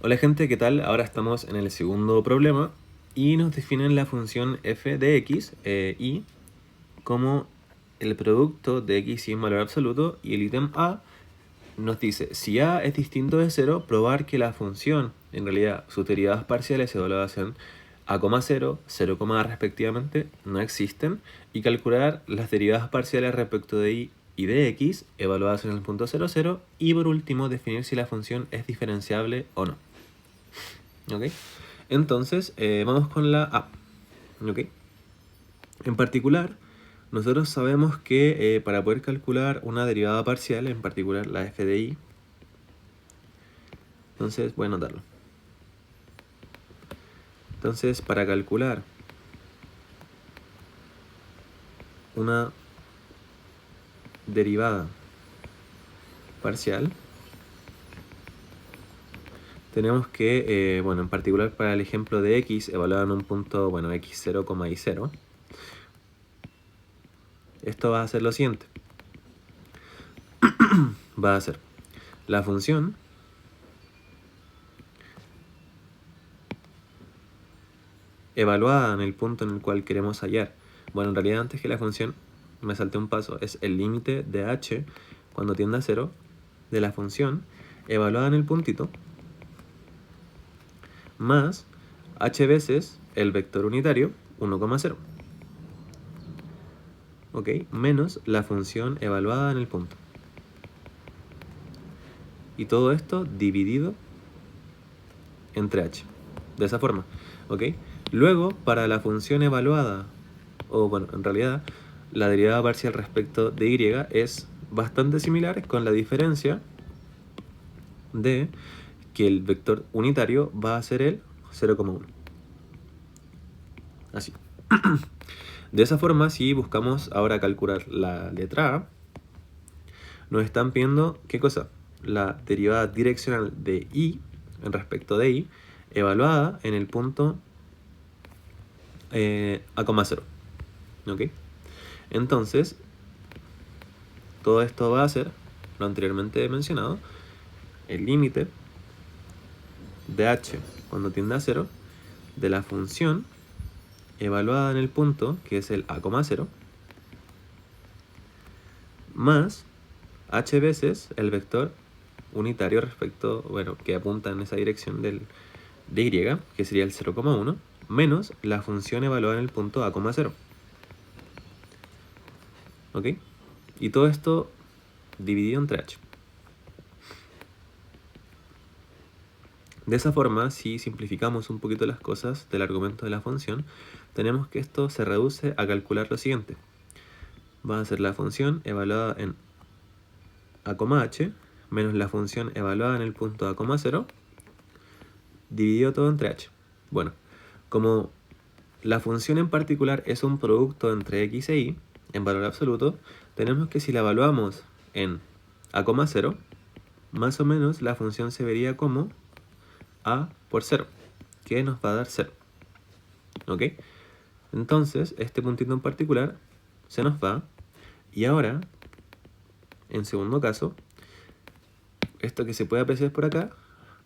Hola gente, ¿qué tal? Ahora estamos en el segundo problema y nos definen la función f de x y como el producto de x sin valor absoluto, y el ítem a nos dice, si a es distinto de 0, probar que la función, en realidad sus derivadas parciales evaluadas en a, 0, 0, a respectivamente, no existen, y calcular las derivadas parciales respecto de y de x evaluadas en el punto 0, 0, y por último definir si la función es diferenciable o no. ¿Ok? Entonces, vamos con la a. ¿Ok? En particular, nosotros sabemos que para poder calcular una derivada parcial, en particular la f de y, entonces voy a anotarlo. Entonces, para calcular una derivada parcial, tenemos que, bueno, en particular para el ejemplo de x, evaluado en un punto, bueno, x0, y 0, esto va a ser lo siguiente. Va a ser la función evaluada en el punto en el cual queremos hallar. Bueno, en realidad antes que la función, me salté un paso, es el límite de h cuando tiende a 0 de la función evaluada en el puntito más h veces el vector unitario 1,0. ¿Ok? Menos la función evaluada en el punto. Y todo esto dividido entre h. De esa forma. ¿Ok? Luego, para la función evaluada, o bueno, en realidad, la derivada parcial respecto de y es bastante similar, con la diferencia de que el vector unitario va a ser el 0,1. Así. De esa forma, si buscamos ahora calcular la letra a, nos están pidiendo, ¿qué cosa? La derivada direccional de y, en respecto de y, evaluada en el punto a, 0. ¿Ok? Entonces, todo esto va a ser, lo anteriormente mencionado, el límite de h cuando tiende a 0 de la función evaluada en el punto, que es el a, 0, más h veces el vector unitario respecto, bueno, que apunta en esa dirección de y, que sería el 0,1, menos la función evaluada en el punto a, 0. ¿Ok? Y todo esto dividido entre h. De esa forma, si simplificamos un poquito las cosas del argumento de la función, tenemos que esto se reduce a calcular lo siguiente. Va a ser la función evaluada en a, h, menos la función evaluada en el punto a, 0, dividido todo entre h. Bueno, como la función en particular es un producto entre x e y, en valor absoluto, tenemos que si la evaluamos en a, 0, más o menos la función se vería como a por 0, que nos va a dar 0. ¿Ok? Entonces, este puntito en particular se nos va, y ahora, en segundo caso, esto que se puede apreciar por acá,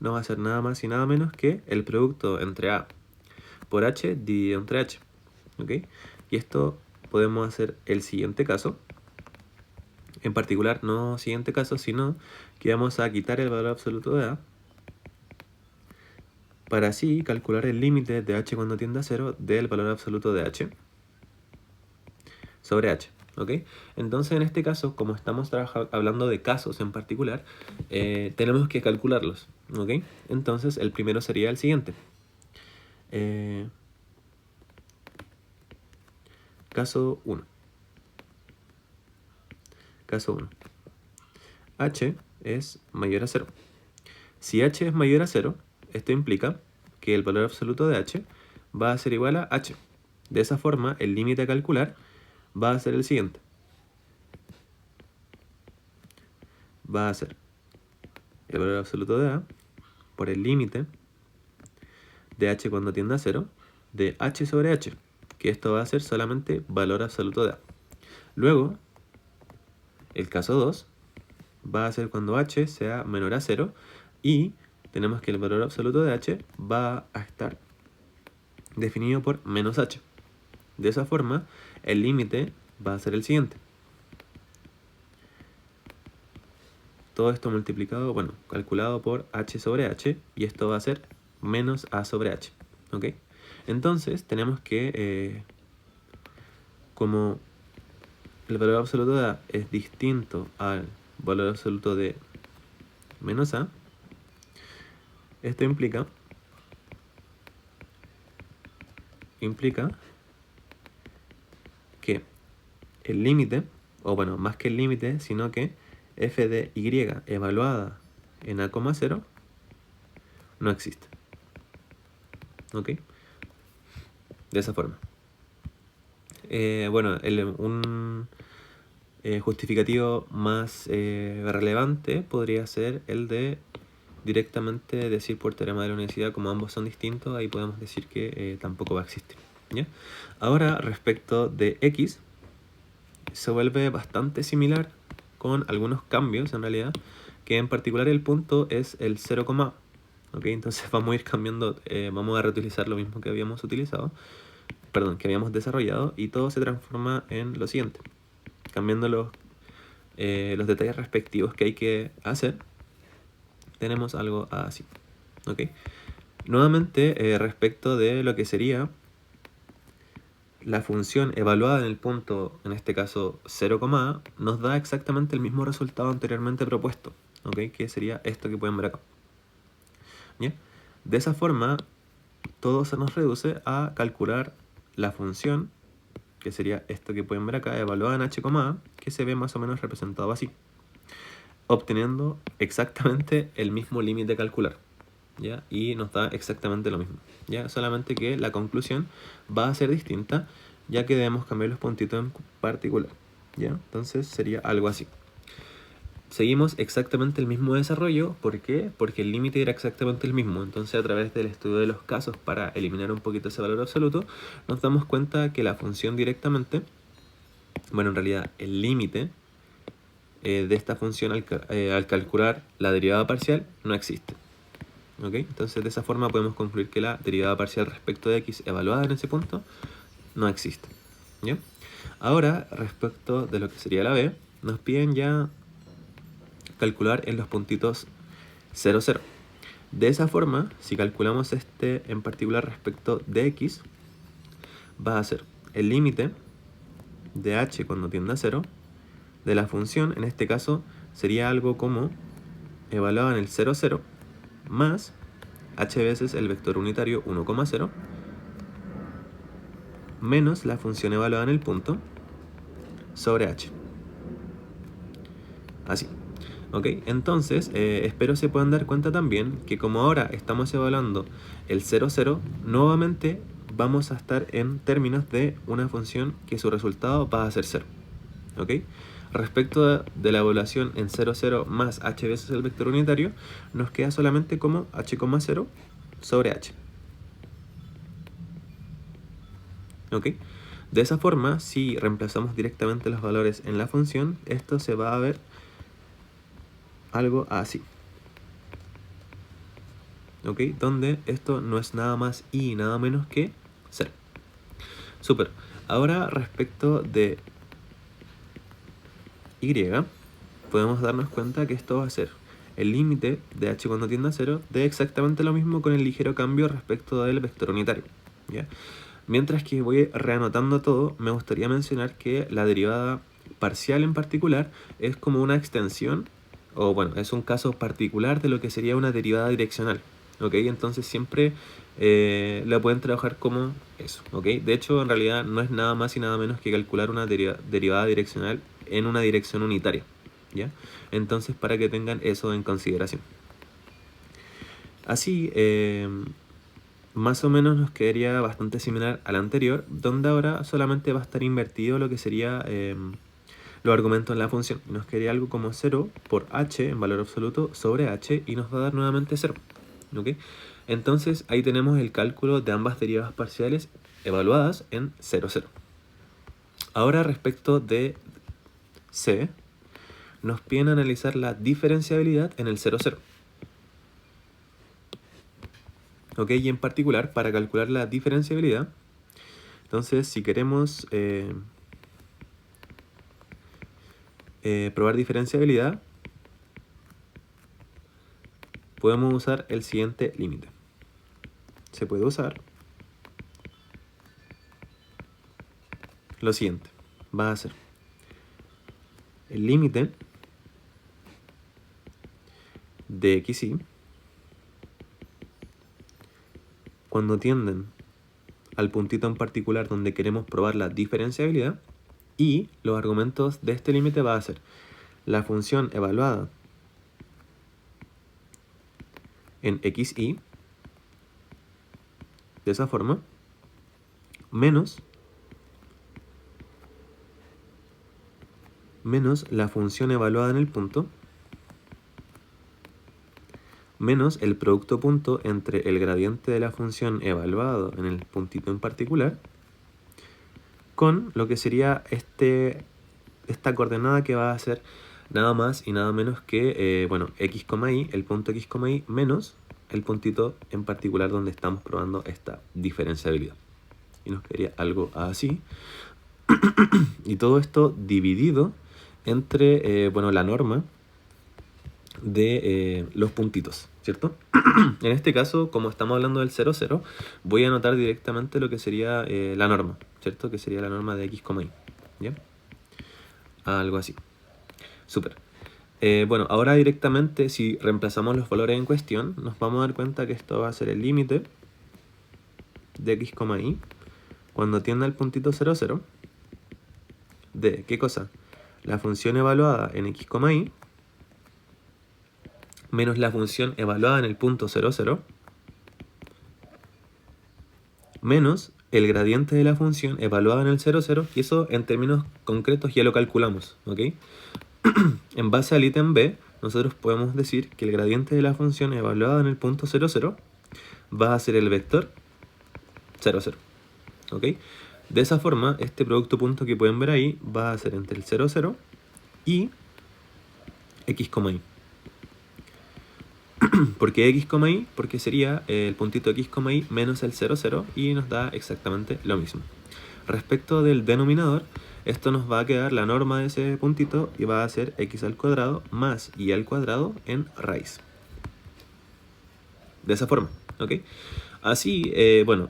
no va a ser nada más y nada menos que el producto entre a por h dividido entre h. ¿Ok? Y esto podemos hacer el siguiente caso. En particular, no siguiente caso, sino que vamos a quitar el valor absoluto de a para así calcular el límite de h cuando tiende a 0 del valor absoluto de h sobre h. ¿Ok? Entonces, en este caso, como estamos hablando de casos en particular, tenemos que calcularlos. ¿Ok? Entonces, el primero sería el siguiente. Caso 1. Caso 1. H es mayor a 0. Si h es mayor a 0, esto implica que el valor absoluto de h va a ser igual a h. De esa forma, el límite a calcular va a ser el siguiente. Va a ser el valor absoluto de a por el límite de h cuando tiende a 0 de h sobre h, que esto va a ser solamente valor absoluto de a. Luego, el caso 2 va a ser cuando h sea menor a 0 y tenemos que el valor absoluto de h va a estar definido por menos h. De esa forma, el límite va a ser el siguiente. Todo esto multiplicado, bueno, calculado por h sobre h, y esto va a ser menos a sobre h, ¿ok? Entonces, tenemos que, como el valor absoluto de a es distinto al valor absoluto de menos a, esto implica que el límite, o bueno, más que el límite, sino que f de y evaluada en a,0 no existe. ¿Ok? De esa forma. Bueno, un justificativo más relevante podría ser el de directamente decir por teorema de la unicidad, como ambos son distintos, ahí podemos decir que tampoco va a existir, ¿ya? Ahora, respecto de x, se vuelve bastante similar con algunos cambios en realidad, que en particular el punto es el 0, ¿ok? Entonces vamos a ir cambiando, vamos a reutilizar lo mismo que habíamos utilizado, perdón, que habíamos desarrollado, y todo se transforma en lo siguiente, cambiando los detalles respectivos que hay que hacer. Tenemos algo así, ¿ok? Nuevamente, respecto de lo que sería la función evaluada en el punto, en este caso 0, nos da exactamente el mismo resultado anteriormente propuesto, ¿ok? Que sería esto que pueden ver acá, ¿ya? De esa forma, todo se nos reduce a calcular la función, que sería esto que pueden ver acá, evaluada en h, que se ve más o menos representado así, obteniendo exactamente el mismo límite a calcular, ¿ya? Y nos da exactamente lo mismo, ¿ya? Solamente que la conclusión va a ser distinta, ya que debemos cambiar los puntitos en particular, ¿ya? Entonces sería algo así. Seguimos exactamente el mismo desarrollo. ¿Por qué? Porque el límite era exactamente el mismo. Entonces, a través del estudio de los casos para eliminar un poquito ese valor absoluto, nos damos cuenta que la función directamente, bueno, en realidad el límite de esta función al calcular la derivada parcial no existe. ¿Ok? Entonces, de esa forma podemos concluir que la derivada parcial respecto de x evaluada en ese punto no existe, ¿ya? Ahora, respecto de lo que sería la b, nos piden ya calcular en los puntitos 0, 0. De esa forma, si calculamos este en particular respecto de x, va a ser el límite de h cuando tiende a 0 de la función, en este caso sería algo como evaluado en el 0, 0 más h veces el vector unitario 1,0 menos la función evaluada en el punto sobre h. Así. ¿Ok? Entonces, espero se puedan dar cuenta también que como ahora estamos evaluando el 0, 0, nuevamente vamos a estar en términos de una función que su resultado va a ser 0. ¿Ok? Respecto de la evaluación en 0, 0 más h veces el vector unitario, nos queda solamente como h,0 sobre h. ¿Ok? De esa forma, si reemplazamos directamente los valores en la función, esto se va a ver algo así. ¿Ok? Donde esto no es nada más y nada menos que 0. Súper. Ahora, respecto de y, podemos darnos cuenta que esto va a ser el límite de h cuando tiende a 0 de exactamente lo mismo con el ligero cambio respecto del vector unitario, ¿ya? Mientras que voy reanotando todo, me gustaría mencionar que la derivada parcial en particular es como una extensión, o bueno, es un caso particular de lo que sería una derivada direccional, ¿ok? Entonces siempre la pueden trabajar como eso, ¿ok? De hecho, en realidad no es nada más y nada menos que calcular una derivada direccional en una dirección unitaria, ¿ya? Entonces, para que tengan eso en consideración. Así, más o menos nos quedaría bastante similar al anterior, donde ahora solamente va a estar invertido lo que sería los argumentos en la función. Nos quedaría algo como 0 por h en valor absoluto sobre h y nos va a dar nuevamente 0. ¿Ok? Entonces ahí tenemos el cálculo de ambas derivadas parciales evaluadas en 0, 0. Ahora respecto de c, nos piden analizar la diferenciabilidad en el 0, 0. ¿ok? Y en particular, para calcular la diferenciabilidad, entonces si queremos probar diferenciabilidad, podemos usar el siguiente límite. Se puede usar lo siguiente. Va a ser el límite de xy cuando tienden al puntito en particular donde queremos probar la diferenciabilidad, y los argumentos de este límite va a ser la función evaluada en xy, de esa forma, menos la función evaluada en el punto, menos el producto punto entre el gradiente de la función evaluado en el puntito en particular, con lo que sería esta coordenada que va a ser nada más y nada menos que, x, y, el punto x, y, menos el puntito en particular donde estamos probando esta diferenciabilidad. Y nos quedaría algo así. Y todo esto dividido entre, la norma de los puntitos, ¿cierto? En este caso, como estamos hablando del 0, 0, voy a anotar directamente lo que sería la norma, ¿cierto? Que sería la norma de x, y, ¿ya? Algo así. Súper. Ahora directamente, si reemplazamos los valores en cuestión, nos vamos a dar cuenta que esto va a ser el límite de x, y cuando tienda al puntito 0, 0 de, ¿qué cosa? La función evaluada en x, y menos la función evaluada en el punto 0, 0 menos el gradiente de la función evaluada en el 0, 0, y eso en términos concretos ya lo calculamos, ¿ok? En base al ítem B, nosotros podemos decir que el gradiente de la función evaluada en el punto 0, 0 va a ser el vector 0, 0, ¿ok? De esa forma, este producto punto que pueden ver ahí va a ser entre el 0, 0 y x, y. ¿Por qué x, y? Porque sería el puntito x, y menos el 0, 0 y nos da exactamente lo mismo. Respecto del denominador, esto nos va a quedar la norma de ese puntito y va a ser x al cuadrado más y al cuadrado en raíz. De esa forma, ¿ok? Así,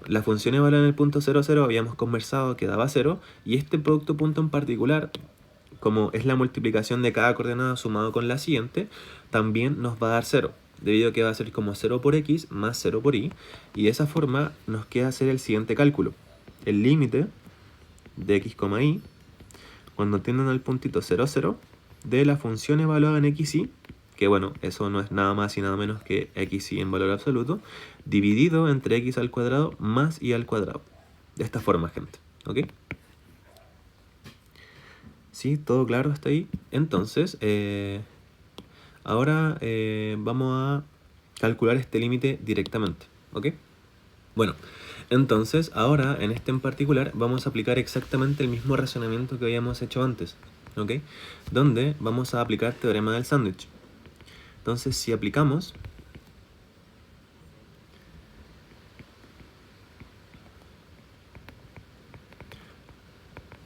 la función evaluada en el punto 0, 0 habíamos conversado que daba 0, y este producto punto en particular, como es la multiplicación de cada coordenada sumado con la siguiente, también nos va a dar 0, debido a que va a ser como 0 por x más 0 por y, y de esa forma nos queda hacer el siguiente cálculo. El límite de x, y cuando tienden al puntito 0, 0 de la función evaluada en xy, que eso no es nada más y nada menos que xy en valor absoluto, dividido entre x al cuadrado más y al cuadrado. De esta forma, gente, ¿ok? ¿Sí? ¿Todo claro hasta ahí? Entonces, ahora vamos a calcular este límite directamente, ¿ok? Bueno, entonces ahora en este en particular vamos a aplicar exactamente el mismo razonamiento que habíamos hecho antes, ¿ok? Donde vamos a aplicar teorema del sándwich. Entonces, si aplicamos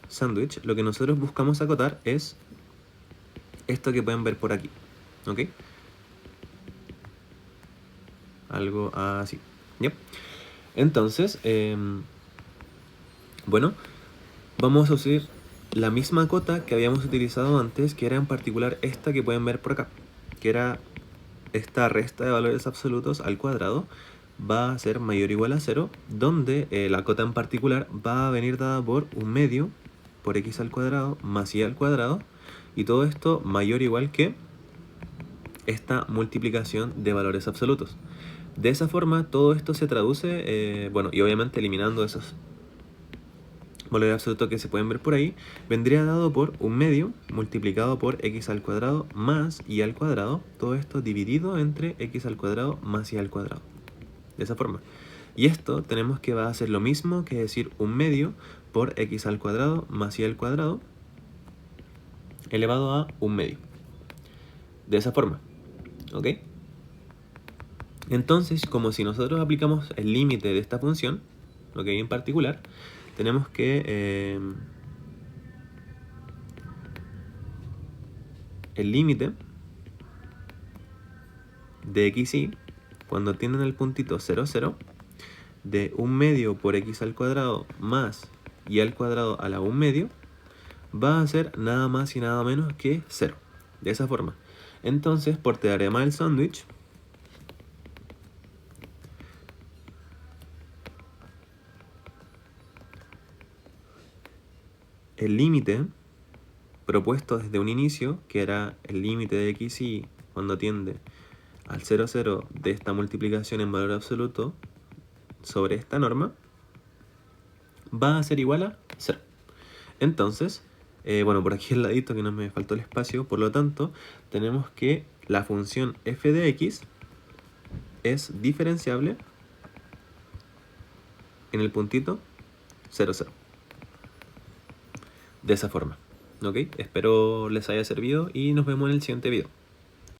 sándwich, lo que nosotros buscamos acotar es esto que pueden ver por aquí, ¿ok? Algo así, ¿ya? Entonces, vamos a usar la misma cota que habíamos utilizado antes, que era en particular esta que pueden ver por acá, que era esta resta de valores absolutos al cuadrado va a ser mayor o igual a 0, donde la cota en particular va a venir dada por un medio por x al cuadrado más y al cuadrado, y todo esto mayor o igual que esta multiplicación de valores absolutos. De esa forma, todo esto se traduce, y obviamente eliminando esos valores absolutos que se pueden ver por ahí, vendría dado por un medio multiplicado por x al cuadrado más y al cuadrado, todo esto dividido entre x al cuadrado más y al cuadrado. De esa forma. Y esto tenemos que va a ser lo mismo que decir un medio por x al cuadrado más y al cuadrado elevado a un medio. De esa forma, ¿ok? Entonces, como si nosotros aplicamos el límite de esta función, ¿ok? En particular, tenemos que el límite de xy, cuando tienen el puntito 0, 0, de 1 medio por x al cuadrado más y al cuadrado a la 1 medio, va a ser nada más y nada menos que 0. De esa forma. Entonces, por teorema del sándwich, el límite propuesto desde un inicio, que era el límite de xy cuando tiende al 0, 0 de esta multiplicación en valor absoluto sobre esta norma, va a ser igual a 0. Entonces, bueno, por aquí al ladito que no me faltó el espacio, por lo tanto, tenemos que la función f de x es diferenciable en el puntito 0, 0. De esa forma. ¿Ok? Espero les haya servido y nos vemos en el siguiente video.